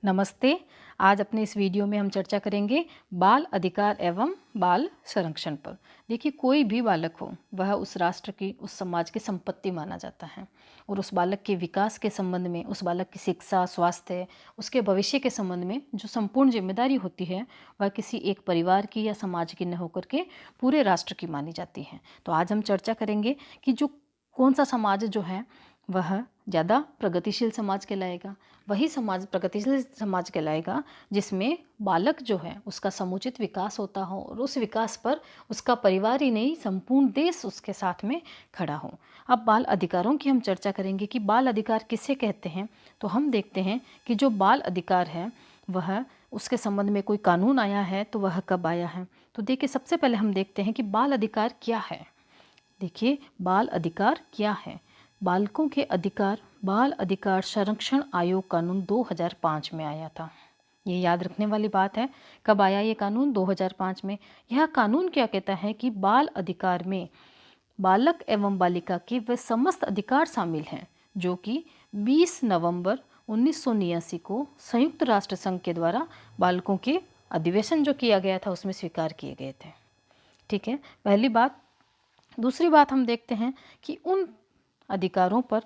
नमस्ते। आज अपने इस वीडियो में हम चर्चा करेंगे बाल अधिकार एवं बाल संरक्षण पर। देखिए, कोई भी बालक हो वह उस राष्ट्र की, उस समाज की संपत्ति माना जाता है और उस बालक के विकास के संबंध में, उस बालक की शिक्षा, स्वास्थ्य, उसके भविष्य के संबंध में जो संपूर्ण जिम्मेदारी होती है वह किसी एक परिवार की या समाज की न होकर के पूरे राष्ट्र की मानी जाती है। तो आज हम चर्चा करेंगे कि जो कौन सा समाज जो है वह ज़्यादा प्रगतिशील समाज कहलाएगा। वही समाज प्रगतिशील समाज कहलाएगा जिसमें बालक जो है उसका समुचित विकास होता हो और उस विकास पर उसका परिवार ही नहीं संपूर्ण देश उसके साथ में खड़ा हो। अब बाल अधिकारों की हम चर्चा करेंगे कि बाल अधिकार किसे कहते हैं। तो हम देखते हैं कि जो बाल अधिकार है वह उसके संबंध में कोई कानून आया है तो वह कब आया है। तो देखिए, सबसे पहले हम देखते हैं कि बाल अधिकार क्या है। देखिए, बाल अधिकार क्या है। बालकों के अधिकार बाल अधिकार संरक्षण आयोग कानून 2005 में आया था। ये याद रखने वाली बात है। कब आया ये कानून? 2005 में। यह कानून क्या कहता है कि बाल अधिकार में बालक एवं बालिका के वे समस्त अधिकार शामिल हैं जो कि 20 नवंबर 1989 को संयुक्त राष्ट्र संघ के द्वारा बालकों के अधिवेशन जो किया गया था उसमें स्वीकार किए गए थे। ठीक है, पहली बात। दूसरी बात हम देखते हैं कि उन अधिकारों पर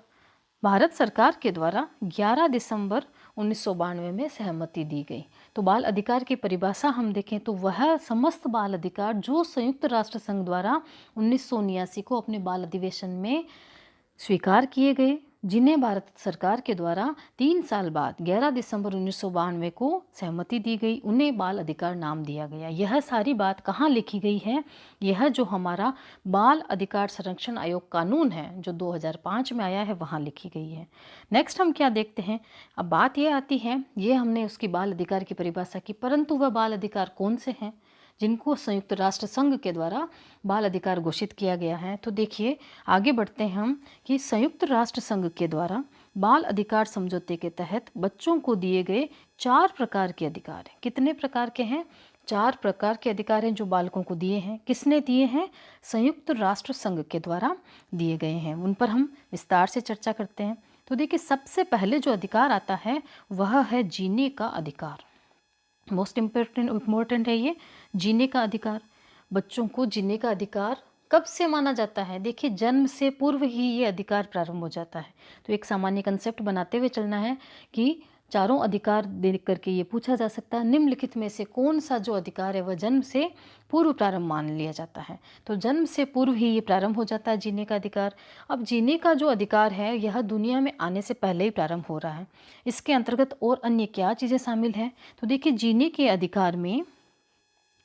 भारत सरकार के द्वारा 11 दिसंबर 1992 में सहमति दी गई। तो बाल अधिकार की परिभाषा हम देखें तो वह समस्त बाल अधिकार जो संयुक्त राष्ट्र संघ द्वारा 1979 को अपने बाल अधिवेशन में स्वीकार किए गए, जिन्हें भारत सरकार के द्वारा 3 साल बाद 11 दिसंबर 1992 को सहमति दी गई, उन्हें बाल अधिकार नाम दिया गया। यह सारी बात कहाँ लिखी गई है? यह जो हमारा बाल अधिकार संरक्षण आयोग कानून है जो 2005 में आया है वहाँ लिखी गई है। नेक्स्ट हम क्या देखते हैं? अब बात यह आती है, ये हमने उसकी बाल अधिकार की परिभाषा की, परंतु वह बाल अधिकार कौन से हैं जिनको संयुक्त राष्ट्र संघ के द्वारा बाल अधिकार घोषित किया गया है। तो देखिए, आगे बढ़ते हैं हम कि संयुक्त राष्ट्र संघ के द्वारा बाल अधिकार समझौते के तहत बच्चों को दिए गए 4 प्रकार के अधिकार हैं। कितने प्रकार के हैं? 4 प्रकार के अधिकार हैं जो बालकों को दिए हैं। किसने दिए हैं? संयुक्त राष्ट्र संघ के द्वारा दिए गए हैं। उन पर हम विस्तार से चर्चा करते हैं। तो देखिए, सबसे पहले जो अधिकार आता है वह है जीने का अधिकार। मोस्ट इम्पोर्टेंट है ये, जीने का अधिकार। बच्चों को जीने का अधिकार कब से माना जाता है? देखिए, जन्म से पूर्व ही ये अधिकार प्रारंभ हो जाता है। तो एक सामान्य कंसेप्ट बनाते हुए चलना है कि चारों अधिकार देख करके ये पूछा जा सकता है निम्नलिखित में से कौन सा जो अधिकार है वह जन्म से पूर्व प्रारंभ मान लिया जाता है। तो जन्म से पूर्व ही ये प्रारंभ हो जाता है जीने का अधिकार। अब जीने का जो अधिकार है यह दुनिया में आने से पहले ही प्रारंभ हो रहा है। इसके अंतर्गत और अन्य क्या चीज़ें शामिल हैं? तो देखिए, जीने के अधिकार में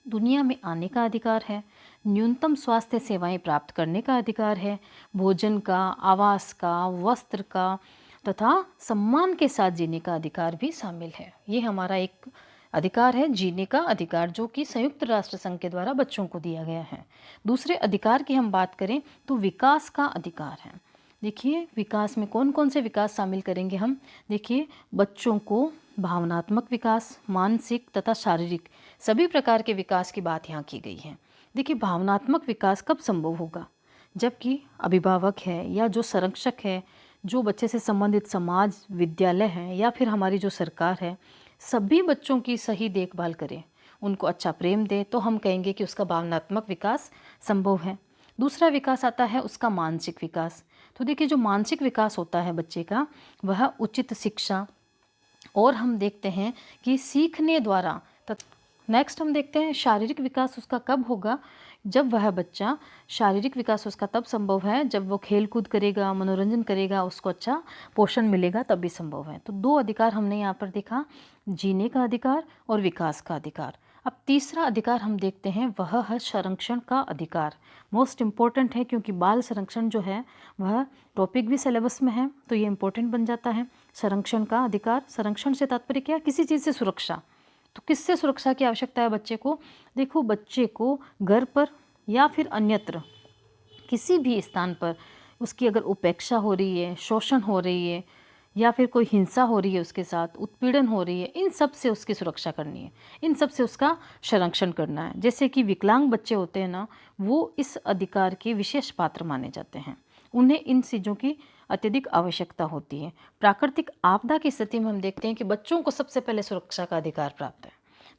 दुनिया में आने का अधिकार है, न्यूनतम स्वास्थ्य सेवाएं प्राप्त करने का अधिकार है, भोजन का, आवास का, वस्त्र का तथा सम्मान के साथ जीने का अधिकार भी शामिल है। ये हमारा एक अधिकार है, जीने का अधिकार, जो कि संयुक्त राष्ट्र संघ के द्वारा बच्चों को दिया गया है। दूसरे अधिकार की हम बात करें तो विकास का अधिकार है। देखिए, विकास में कौन कौन से विकास शामिल करेंगे हम? देखिए, बच्चों को भावनात्मक विकास, मानसिक तथा शारीरिक सभी प्रकार के विकास की बात यहाँ की गई है। देखिए, भावनात्मक विकास कब संभव होगा? जबकि अभिभावक है या जो संरक्षक है, जो बच्चे से संबंधित समाज, विद्यालय है या फिर हमारी जो सरकार है, सभी बच्चों की सही देखभाल करें, उनको अच्छा प्रेम दे, तो हम कहेंगे कि उसका भावनात्मक विकास संभव है। दूसरा विकास आता है उसका मानसिक विकास। तो देखिए, जो मानसिक विकास होता है बच्चे का वह उचित शिक्षा, और हम देखते हैं कि सीखने द्वारा। नेक्स्ट हम देखते हैं शारीरिक विकास उसका कब होगा? जब वह बच्चा, शारीरिक विकास उसका तब संभव है जब वो खेल कूद करेगा, मनोरंजन करेगा, उसको अच्छा पोषण मिलेगा, तभी संभव है। तो 2 अधिकार हमने यहाँ पर देखा, जीने का अधिकार और विकास का अधिकार। अब तीसरा अधिकार हम देखते हैं, वह है संरक्षण का अधिकार। मोस्ट इम्पोर्टेंट है क्योंकि बाल संरक्षण जो है वह टॉपिक भी सिलेबस में है, तो ये इम्पोर्टेंट बन जाता है। संरक्षण का अधिकार, संरक्षण से तात्पर्य क्या? किसी चीज़ से सुरक्षा। तो किससे सुरक्षा की आवश्यकता है बच्चे को? देखो, बच्चे को घर पर या फिर अन्यत्र किसी भी स्थान पर उसकी अगर उपेक्षा हो रही है, शोषण हो रही है या फिर कोई हिंसा हो रही है, उसके साथ उत्पीड़न हो रही है, इन सब से उसकी सुरक्षा करनी है, इन सब से उसका संरक्षण करना है। जैसे कि विकलांग बच्चे होते हैं ना, वो इस अधिकार के विशेष पात्र माने जाते हैं। उन्हें इन चीज़ों की अत्यधिक आवश्यकता होती है। प्राकृतिक आपदा की स्थिति में हम देखते हैं कि बच्चों को सबसे पहले सुरक्षा का अधिकार प्राप्त है।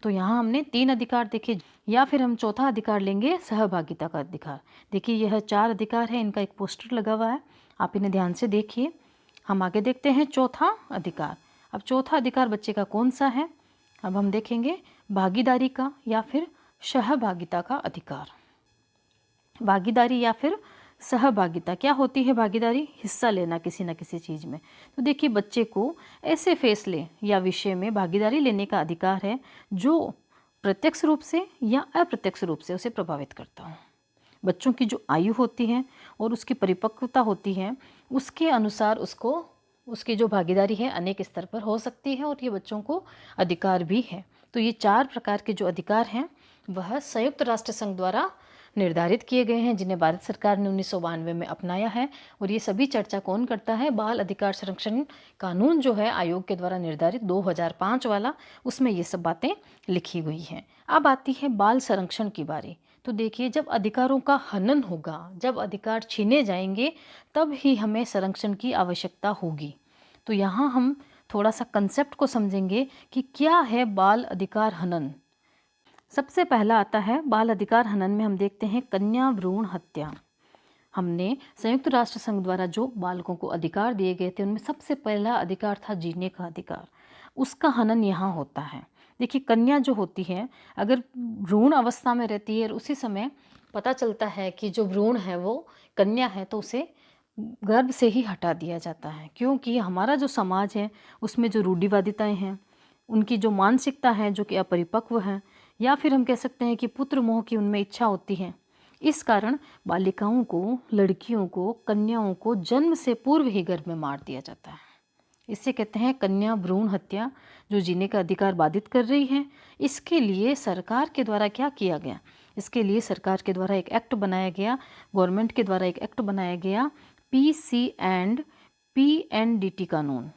तो यहाँ हमने 3 अधिकार देखे, या फिर हम चौथा अधिकार लेंगे सहभागिता का अधिकार। देखिए यह 4 अधिकार है, इनका एक पोस्टर लगा हुआ है, आप इन्हें ध्यान से देखिए। हम आगे देखते हैं चौथा अधिकार। अब चौथा अधिकार बच्चे का कौन सा है? अब हम देखेंगे भागीदारी का या फिर सहभागिता का अधिकार। भागीदारी या फिर सहभागिता क्या होती है? भागीदारी, हिस्सा लेना किसी न किसी चीज़ में। तो देखिए बच्चे को ऐसे फैसले या विषय में भागीदारी लेने का अधिकार है जो प्रत्यक्ष रूप से या अप्रत्यक्ष रूप से उसे प्रभावित करता हो। बच्चों की जो आयु होती है और उसकी परिपक्वता होती है, उसके अनुसार उसकी जो भागीदारी है अनेक स्तर पर हो सकती है, और ये बच्चों को अधिकार भी है। तो ये 4 प्रकार के जो अधिकार हैं वह संयुक्त राष्ट्र संघ द्वारा निर्धारित किए गए हैं, जिन्हें भारत सरकार ने 1992 में अपनाया है। और ये सभी चर्चा कौन करता है? बाल अधिकार संरक्षण कानून जो है आयोग के द्वारा निर्धारित 2005 वाला, उसमें ये सब बातें लिखी हुई हैं। अब आती है बाल संरक्षण की बारी। तो देखिए जब अधिकारों का हनन होगा, जब अधिकार छीने जाएंगे, तब ही हमें संरक्षण की आवश्यकता होगी। तो यहाँ हम थोड़ा सा कंसेप्ट को समझेंगे कि क्या है बाल अधिकार हनन। सबसे पहला आता है बाल अधिकार हनन में हम देखते हैं कन्या भ्रूण हत्या। हमने संयुक्त राष्ट्र संघ द्वारा जो बालकों को अधिकार दिए गए थे उनमें सबसे पहला अधिकार था जीने का अधिकार, उसका हनन यहाँ होता है। देखिए कन्या जो होती है अगर भ्रूण अवस्था में रहती है और उसी समय पता चलता है कि जो भ्रूण है वो कन्या है, तो उसे गर्भ से ही हटा दिया जाता है, क्योंकि हमारा जो समाज है उसमें जो रूढ़िवादिताएं हैं, उनकी जो मानसिकता है जो कि अपरिपक्व है, या फिर हम कह सकते हैं कि पुत्र मोह की उनमें इच्छा होती है। इस कारण बालिकाओं को, लड़कियों को, कन्याओं को जन्म से पूर्व ही गर्भ में मार दिया जाता है। इसे कहते हैं कन्या भ्रूण हत्या, जो जीने का अधिकार बाधित कर रही है। इसके लिए सरकार के द्वारा क्या किया गया? इसके लिए सरकार के द्वारा एक एक्ट बनाया गया, गवर्नमेंट के द्वारा एक एक्ट बनाया गया, PC एंड PNDT कानून।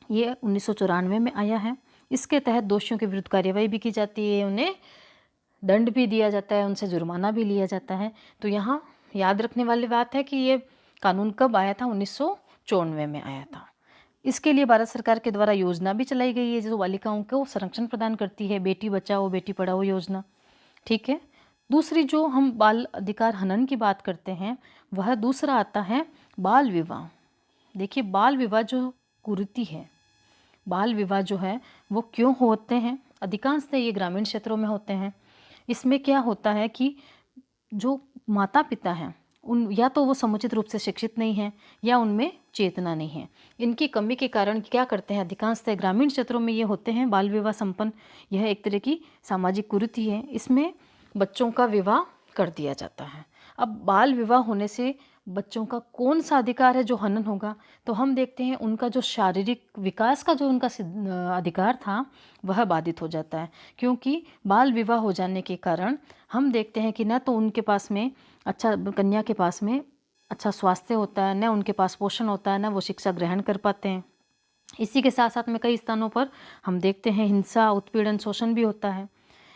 ये 1994 में आया है। इसके तहत दोषियों के विरुद्ध कार्रवाई भी की जाती है, उन्हें दंड भी दिया जाता है, उनसे जुर्माना भी लिया जाता है। तो यहाँ याद रखने वाली बात है कि ये कानून कब आया था? 1994 में आया था। इसके लिए भारत सरकार के द्वारा योजना भी चलाई गई है जो बालिकाओं को संरक्षण प्रदान करती है, बेटी बचाओ बेटी पढ़ाओ योजना। ठीक है। दूसरी जो हम बाल अधिकार हनन की बात करते हैं वह दूसरा आता है बाल विवाह। देखिए बाल विवाह जो कुरीति है, बाल विवाह जो है वो क्यों होते हैं? अधिकांशतः ये ग्रामीण क्षेत्रों में होते हैं। इसमें क्या होता है कि जो माता पिता हैं उन या तो वो समुचित रूप से शिक्षित नहीं हैं या उनमें चेतना नहीं है। इनकी कमी के कारण क्या करते हैं? अधिकांशतः ग्रामीण क्षेत्रों में ये होते हैं बाल विवाह संपन्न। यह एक तरह की सामाजिक कुरीति है, इसमें बच्चों का विवाह कर दिया जाता है। अब बाल विवाह होने से बच्चों का कौन सा अधिकार है जो हनन होगा? तो हम देखते हैं उनका जो शारीरिक विकास का जो उनका अधिकार था वह बाधित हो जाता है, क्योंकि बाल विवाह हो जाने के कारण हम देखते हैं कि न तो उनके पास में कन्या के पास में अच्छा स्वास्थ्य होता है, न उनके पास पोषण होता है, न वो शिक्षा ग्रहण कर पाते हैं। इसी के साथ साथ में कई स्थानों पर हम देखते हैं हिंसा, उत्पीड़न, शोषण भी होता है।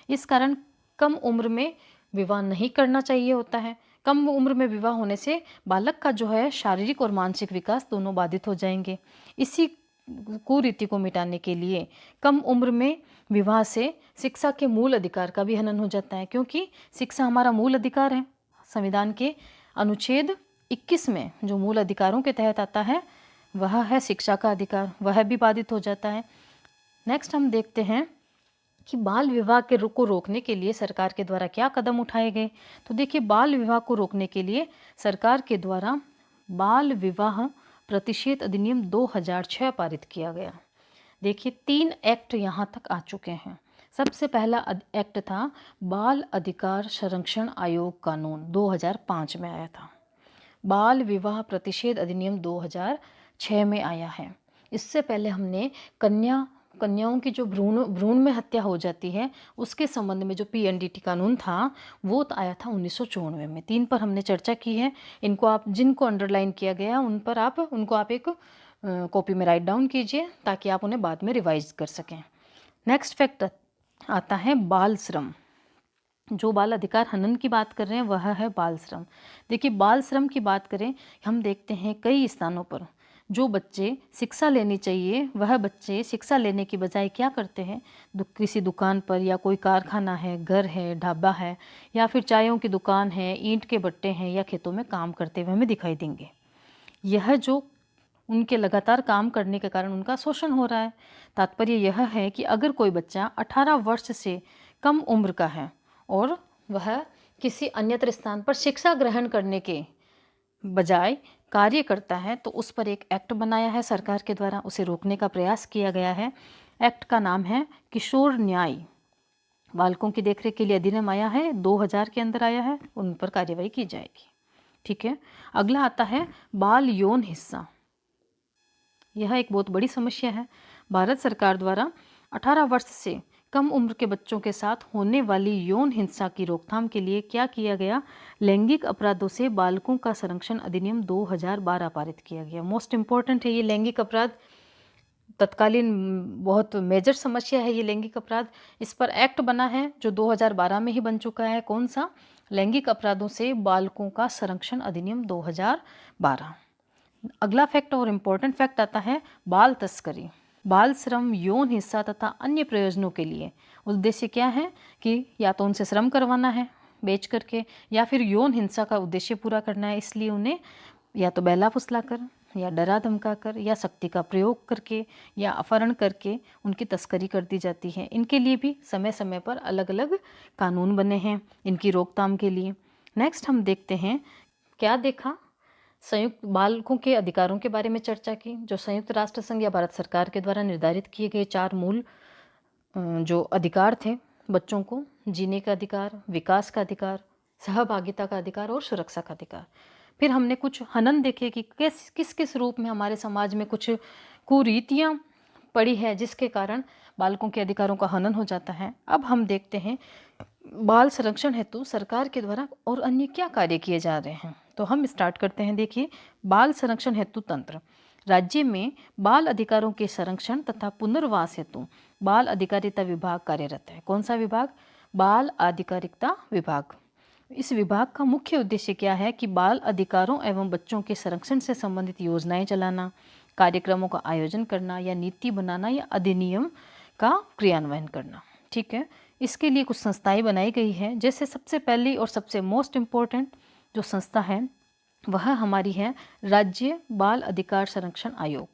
इस कारण कम उम्र में विवाह नहीं करना चाहिए होता है। कम उम्र में विवाह होने से बालक का जो है शारीरिक और मानसिक विकास दोनों बाधित हो जाएंगे। इसी कुरीति को मिटाने के लिए कम उम्र में विवाह से शिक्षा के मूल अधिकार का भी हनन हो जाता है, क्योंकि शिक्षा हमारा मूल अधिकार है। संविधान के अनुच्छेद 21 में जो मूल अधिकारों के तहत आता है वह है शिक्षा का अधिकार, वह भी बाधित हो जाता है। नेक्स्ट हम देखते हैं कि बाल विवाह को रोकने के लिए सरकार के द्वारा क्या कदम उठाए गए। तो देखिए बाल विवाह को रोकने के लिए सरकार के द्वारा बाल विवाह प्रतिषेध अधिनियम 2006 पारित किया गया। देखिए 3 एक्ट यहाँ तक आ चुके हैं। सबसे पहला एक्ट था बाल अधिकार संरक्षण आयोग कानून, 2005 में आया था। बाल विवाह प्रतिषेध अधिनियम 2006 में आया है। इससे पहले हमने कन्याओं की जो भ्रूण में हत्या हो जाती है उसके संबंध में जो PNDT कानून था वो आया था 1994 में। 3 पर हमने चर्चा की है। इनको आप जिनको अंडरलाइन किया गया उनको आप एक कॉपी में राइट डाउन कीजिए ताकि आप उन्हें बाद में रिवाइज कर सकें। नेक्स्ट फैक्ट आता है बाल श्रम। जो बाल अधिकार हनन की बात कर रहे हैं वह है बाल श्रम। देखिए बाल श्रम की बात करें, हम देखते हैं कई स्थानों पर जो बच्चे शिक्षा लेनी चाहिए वह बच्चे शिक्षा लेने की बजाय क्या करते हैं, किसी दुकान पर या कोई कारखाना है, घर है, ढाबा है या फिर चायों की दुकान है, ईंट के भट्टे हैं या खेतों में काम करते हुए हमें दिखाई देंगे। यह जो उनके लगातार काम करने के कारण उनका शोषण हो रहा है। तात्पर्य यह है कि अगर कोई बच्चा 18 वर्ष से कम उम्र का है और वह किसी अन्यत्र स्थान पर शिक्षा ग्रहण करने के बजाय कार्य करता है तो उस पर एक एक्ट बनाया है सरकार के द्वारा, उसे रोकने का प्रयास किया गया है। एक्ट का नाम है किशोर न्याय बालकों की देखरेख के लिए अधिनियम आया है, 2000 के अंदर आया है, उन पर कार्यवाही की जाएगी। ठीक है, अगला आता है बाल यौन हिंसा। यह एक बहुत बड़ी समस्या है। भारत सरकार द्वारा 18 वर्ष से कम उम्र के बच्चों के साथ होने वाली यौन हिंसा की रोकथाम के लिए क्या किया गया, लैंगिक अपराधों से बालकों का संरक्षण अधिनियम 2012 पारित किया गया। मोस्ट इम्पॉर्टेंट है ये लैंगिक अपराध, तत्कालीन बहुत मेजर समस्या है ये लैंगिक अपराध। इस पर एक्ट बना है जो 2012 में ही बन चुका है। कौन सा? लैंगिक अपराधों से बालकों का संरक्षण अधिनियम 2012। अगला फैक्ट और इम्पोर्टेंट फैक्ट आता है बाल तस्करी। बाल श्रम, यौन हिंसा तथा अन्य प्रयोजनों के लिए उद्देश्य क्या है कि या तो उनसे श्रम करवाना है बेच करके या फिर यौन हिंसा का उद्देश्य पूरा करना है, इसलिए उन्हें या तो बहला फुसला कर या डरा धमका कर या शक्ति का प्रयोग करके या अपहरण करके उनकी तस्करी कर दी जाती है। इनके लिए भी समय समय पर अलग अलग कानून बने हैं इनकी रोकथाम के लिए। नेक्स्ट हम देखते हैं, क्या देखा, संयुक्त बालकों के अधिकारों के बारे में चर्चा की, जो संयुक्त राष्ट्र संघ या भारत सरकार के द्वारा निर्धारित किए गए 4 मूल जो अधिकार थे बच्चों को, जीने का अधिकार, विकास का अधिकार, सहभागिता का अधिकार और सुरक्षा का अधिकार। फिर हमने कुछ हनन देखे कि किस किस रूप में हमारे समाज में कुछ कुरीतियाँ पड़ी है जिसके कारण बालकों के अधिकारों का हनन हो जाता है। अब हम देखते हैं बाल संरक्षण हेतु सरकार के द्वारा और अन्य क्या कार्य किए जा रहे हैं। तो हम स्टार्ट करते हैं। देखिए, बाल संरक्षण हेतु तंत्र। राज्य में बाल अधिकारों के संरक्षण तथा पुनर्वास हेतु बाल अधिकारिता विभाग कार्यरत है। कौन सा विभाग? बाल अधिकारिता विभाग। इस विभाग का मुख्य उद्देश्य क्या है कि बाल अधिकारों एवं बच्चों के संरक्षण से संबंधित योजनाएं चलाना, कार्यक्रमों का आयोजन करना या नीति बनाना या अधिनियम का क्रियान्वयन करना। ठीक है, इसके लिए कुछ संस्थाएं बनाई गई हैं। जैसे सबसे पहली और सबसे मोस्ट इम्पोर्टेंट जो संस्था है वह हमारी है राज्य बाल अधिकार संरक्षण आयोग।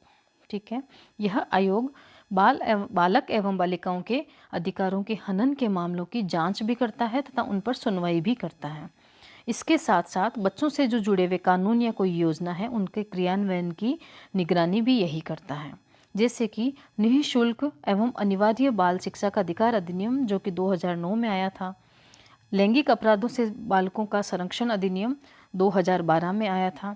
ठीक है, यह आयोग बालक एवं बालिकाओं के अधिकारों के हनन के मामलों की जांच भी करता है तथा उन पर सुनवाई भी करता है। इसके साथ साथ बच्चों से जो जुड़े हुए कानून या कोई योजना है उनके क्रियान्वयन की निगरानी भी यही करता है। जैसे कि निःशुल्क एवं अनिवार्य बाल शिक्षा का अधिकार अधिनियम जो कि 2009 में आया था, लैंगिक अपराधों से बालकों का संरक्षण अधिनियम 2012 में आया था।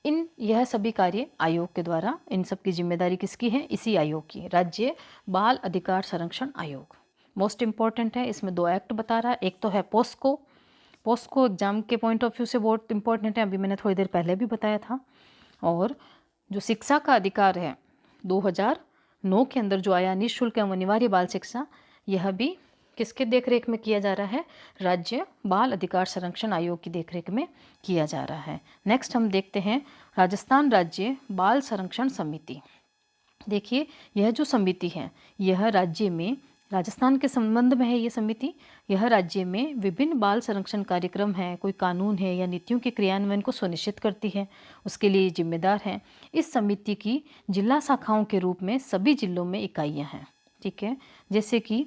यह सभी कार्य आयोग के द्वारा, इन सब की जिम्मेदारी किसकी है? इसी आयोग की, राज्य बाल अधिकार संरक्षण आयोग। मोस्ट इम्पॉर्टेंट है, इसमें 2 एक्ट बता रहा है। एक तो है पोस्को एग्जाम के पॉइंट ऑफ व्यू से बहुत इंपॉर्टेंट है, अभी मैंने थोड़ी देर पहले भी बताया था। और जो शिक्षा का अधिकार है 2009 के अंदर जो आया, निःशुल्क एवं अनिवार्य बाल शिक्षा, यह भी किसके देखरेख में किया जा रहा है? राज्य बाल अधिकार संरक्षण आयोग की देखरेख में किया जा रहा है। नेक्स्ट हम देखते हैं राजस्थान राज्य बाल संरक्षण समिति। देखिए, यह जो समिति है यह राज्य में, राजस्थान के संबंध में है ये समिति। यह राज्य में विभिन्न बाल संरक्षण कार्यक्रम है, कोई कानून है या नीतियों के क्रियान्वयन को सुनिश्चित करती है, उसके लिए जिम्मेदार है। इस समिति की जिला शाखाओं के रूप में सभी जिलों में इकाइयां हैं। ठीक है, जैसे कि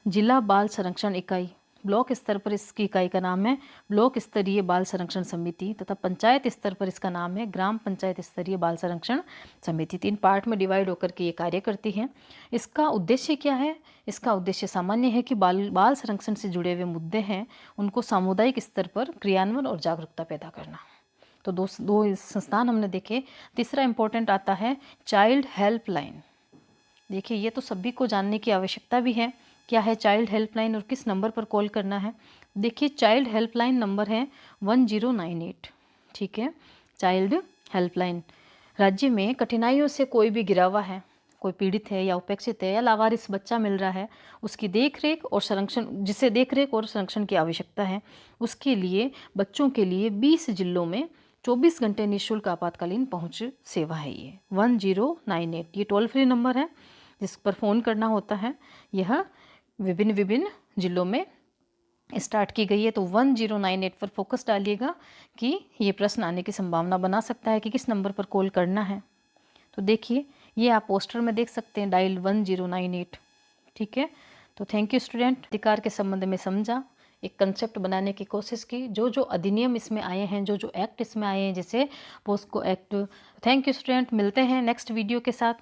जिला बाल संरक्षण इकाई, ब्लॉक स्तर पर इसकी इकाई का नाम है ब्लॉक स्तरीय बाल संरक्षण समिति, तथा पंचायत स्तर पर इसका नाम है ग्राम पंचायत स्तरीय बाल संरक्षण समिति। 3 पार्ट में डिवाइड होकर के ये कार्य करती है। इसका उद्देश्य क्या है? इसका उद्देश्य सामान्य है कि बाल संरक्षण से जुड़े हुए मुद्दे हैं उनको सामुदायिक स्तर पर क्रियान्वयन और जागरूकता पैदा करना। तो दो संस्थान हमने देखे। तीसरा इंपॉर्टेंट आता है चाइल्ड हेल्पलाइन। देखिए, ये तो सभी को जानने की आवश्यकता भी है, क्या है चाइल्ड हेल्पलाइन और किस नंबर पर कॉल करना है। देखिए, चाइल्ड हेल्पलाइन नंबर है 1098। ठीक है, चाइल्ड हेल्पलाइन। राज्य में कठिनाइयों से कोई भी घिरा हुआ है, कोई पीड़ित है या उपेक्षित है या लावारिस बच्चा मिल रहा है, उसकी देख रेख और संरक्षण, जिसे देख रेख और संरक्षण की आवश्यकता है, उसके लिए बच्चों के लिए 20 जिलों में 24 घंटे निःशुल्क आपातकालीन पहुंच सेवा है। ये 1098 ये टोल फ्री नंबर है जिस पर फ़ोन करना होता है। यह विभिन्न विभिन्न जिलों में स्टार्ट की गई है। तो 1098 पर फोकस डालिएगा कि ये प्रश्न आने की संभावना बना सकता है कि किस नंबर पर कॉल करना है। तो देखिए ये आप पोस्टर में देख सकते हैं, डायल 1098। ठीक है, तो थैंक यू स्टूडेंट। अधिकार के संबंध में समझा, एक कंसेप्ट बनाने की कोशिश की, जो जो अधिनियम इसमें आए हैं, जो जो एक्ट इसमें आए हैं, जैसे POCSO act. Thank you student, मिलते हैं नेक्स्ट वीडियो के साथ।